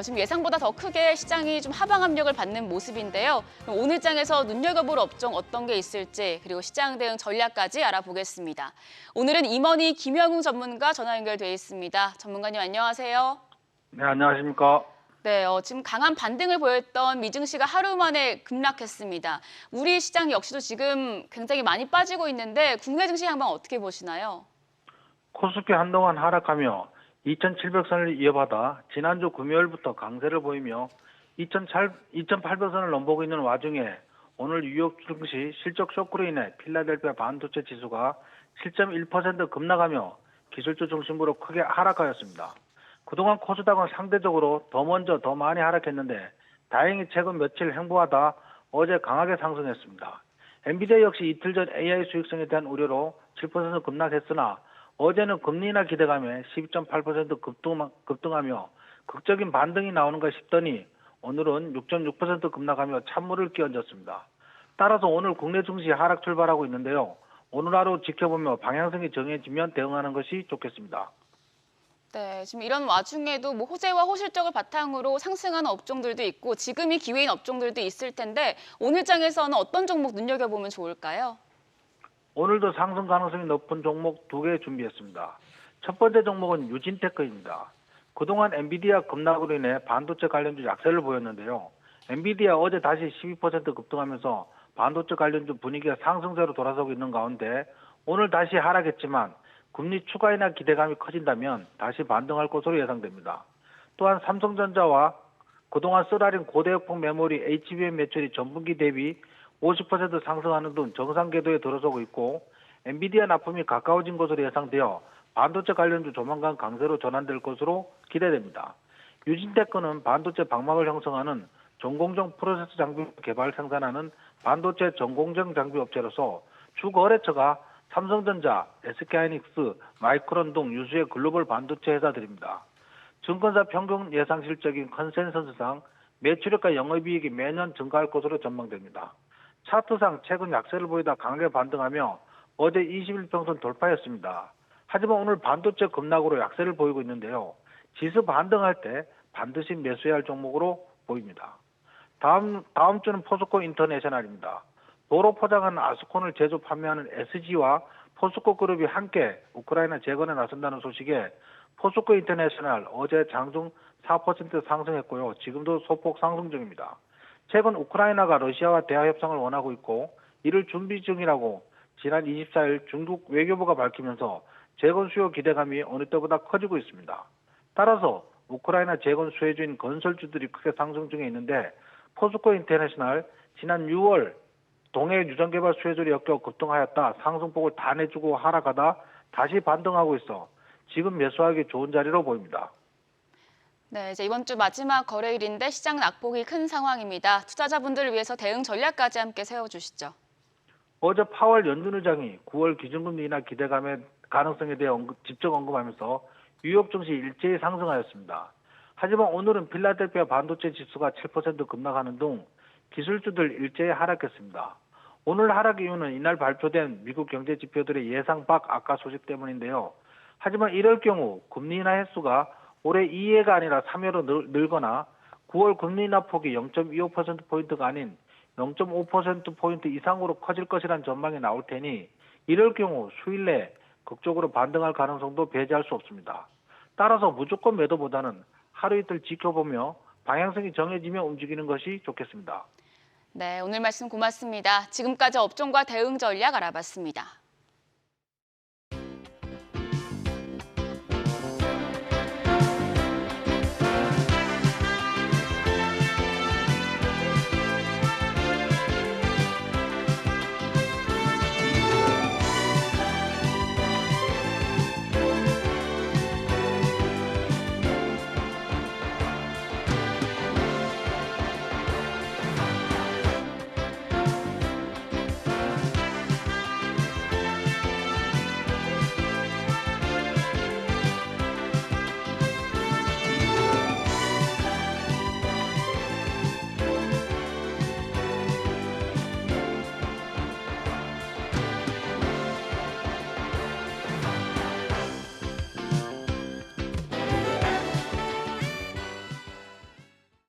지금 예상보다 더 크게 시장이 좀 하방 압력을 받는 모습인데요. 그럼 오늘 장에서 눈여겨볼 업종 어떤 게 있을지 그리고 시장 대응 전략까지 알아보겠습니다. 오늘은 이머니 김영웅 전문가 전화 연결돼 있습니다. 전문가님 안녕하세요. 네, 안녕하십니까. 네, 지금 강한 반등을 보였던 미증시가 하루 만에 급락했습니다. 우리 시장 역시도 지금 굉장히 많이 빠지고 있는데 국내 증시 향방 어떻게 보시나요? 코스피 한동안 하락하며 2,700선을 이어받아 지난주 금요일부터 강세를 보이며 2,800선을 넘보고 있는 와중에 오늘 뉴욕 증시 실적 쇼크로 인해 필라델피아 반도체 지수가 7.1% 급락하며 기술주 중심으로 크게 하락하였습니다. 그동안 코스닥은 상대적으로 더 먼저 더 많이 하락했는데 다행히 최근 며칠 행보하다 어제 강하게 상승했습니다. 엔비디아 역시 이틀 전 AI 수익성에 대한 우려로 7% 급락했으나 어제는 금리 인하 기대감에 12.8% 급등하며 극적인 반등이 나오는가 싶더니 오늘은 6.6% 급락하며 찬물을 끼얹었습니다. 따라서 오늘 국내 증시 하락 출발하고 있는데요. 오늘 하루 지켜보며 방향성이 정해지면 대응하는 것이 좋겠습니다. 네, 지금 이런 와중에도 뭐 호재와 호실적을 바탕으로 상승하는 업종들도 있고 지금이 기회인 업종들도 있을 텐데 오늘 장에서는 어떤 종목 눈여겨보면 좋을까요? 오늘도 상승 가능성이 높은 종목 2개 준비했습니다. 첫 번째 종목은 유진테크입니다. 그동안 엔비디아 급락으로 인해 반도체 관련주 약세를 보였는데요. 엔비디아 어제 다시 12% 급등하면서 반도체 관련주 분위기가 상승세로 돌아서고 있는 가운데 오늘 다시 하락했지만 금리 추가 인하 기대감이 커진다면 다시 반등할 것으로 예상됩니다. 또한 삼성전자와 그동안 쓰라린 고대역폭 메모리 HBM 매출이 전분기 대비 50% 상승하는 등 정상 궤도에 들어서고 있고 엔비디아 납품이 가까워진 것으로 예상되어 반도체 관련주 조만간 강세로 전환될 것으로 기대됩니다. 유진테크는 반도체 방막을 형성하는 전공정 프로세스 장비 개발 생산하는 반도체 전공정 장비 업체로서 주 거래처가 삼성전자, SK하이닉스, 마이크론 등 유수의 글로벌 반도체 회사들입니다. 증권사 평균 예상 실적인 컨센서스상 매출액과 영업이익이 매년 증가할 것으로 전망됩니다. 차트상 최근 약세를 보이다 강하게 반등하며 어제 21평선 돌파했습니다. 하지만 오늘 반도체 급락으로 약세를 보이고 있는데요. 지수 반등할 때 반드시 매수해야 할 종목으로 보입니다. 다음 주는 포스코 인터내셔널입니다. 도로 포장하는 아스콘을 제조 판매하는 SG와 포스코 그룹이 함께 우크라이나 재건에 나선다는 소식에 포스코 인터내셔널 어제 장중 4% 상승했고요. 지금도 소폭 상승 중입니다. 최근 우크라이나가 러시아와 대화 협상을 원하고 있고 이를 준비 중이라고 지난 24일 중국 외교부가 밝히면서 재건 수요 기대감이 어느 때보다 커지고 있습니다. 따라서 우크라이나 재건 수혜주인 건설주들이 크게 상승 중에 있는데 포스코 인터내셔널 지난 6월 동해 유전개발 수혜주를 엮여 급등하였다 상승폭을 다 내주고 하락하다 다시 반등하고 있어 지금 매수하기 좋은 자리로 보입니다. 네, 이제 이번 주 마지막 거래일인데 시장 낙폭이 큰 상황입니다. 투자자분들을 위해서 대응 전략까지 함께 세워주시죠. 어제 파월 연준 의장이 9월 기준금리 인하 기대감의 가능성에 대해 직접 언급하면서 뉴욕 증시 일제히 상승하였습니다. 하지만 오늘은 필라델피아 반도체 지수가 7% 급락하는 등 기술주들 일제히 하락했습니다. 오늘 하락 이유는 이날 발표된 미국 경제 지표들의 예상 밖 악화 소식 때문인데요. 하지만 이럴 경우 금리 인하 횟수가 올해 2회가 아니라 3회로 늘거나 9월 금리 인하 폭이 0.25%포인트가 아닌 0.5%포인트 이상으로 커질 것이라는 전망이 나올 테니 이럴 경우 수일 내에 극적으로 반등할 가능성도 배제할 수 없습니다. 따라서 무조건 매도보다는 하루 이틀 지켜보며 방향성이 정해지며 움직이는 것이 좋겠습니다. 네, 오늘 말씀 고맙습니다. 지금까지 업종과 대응 전략 알아봤습니다.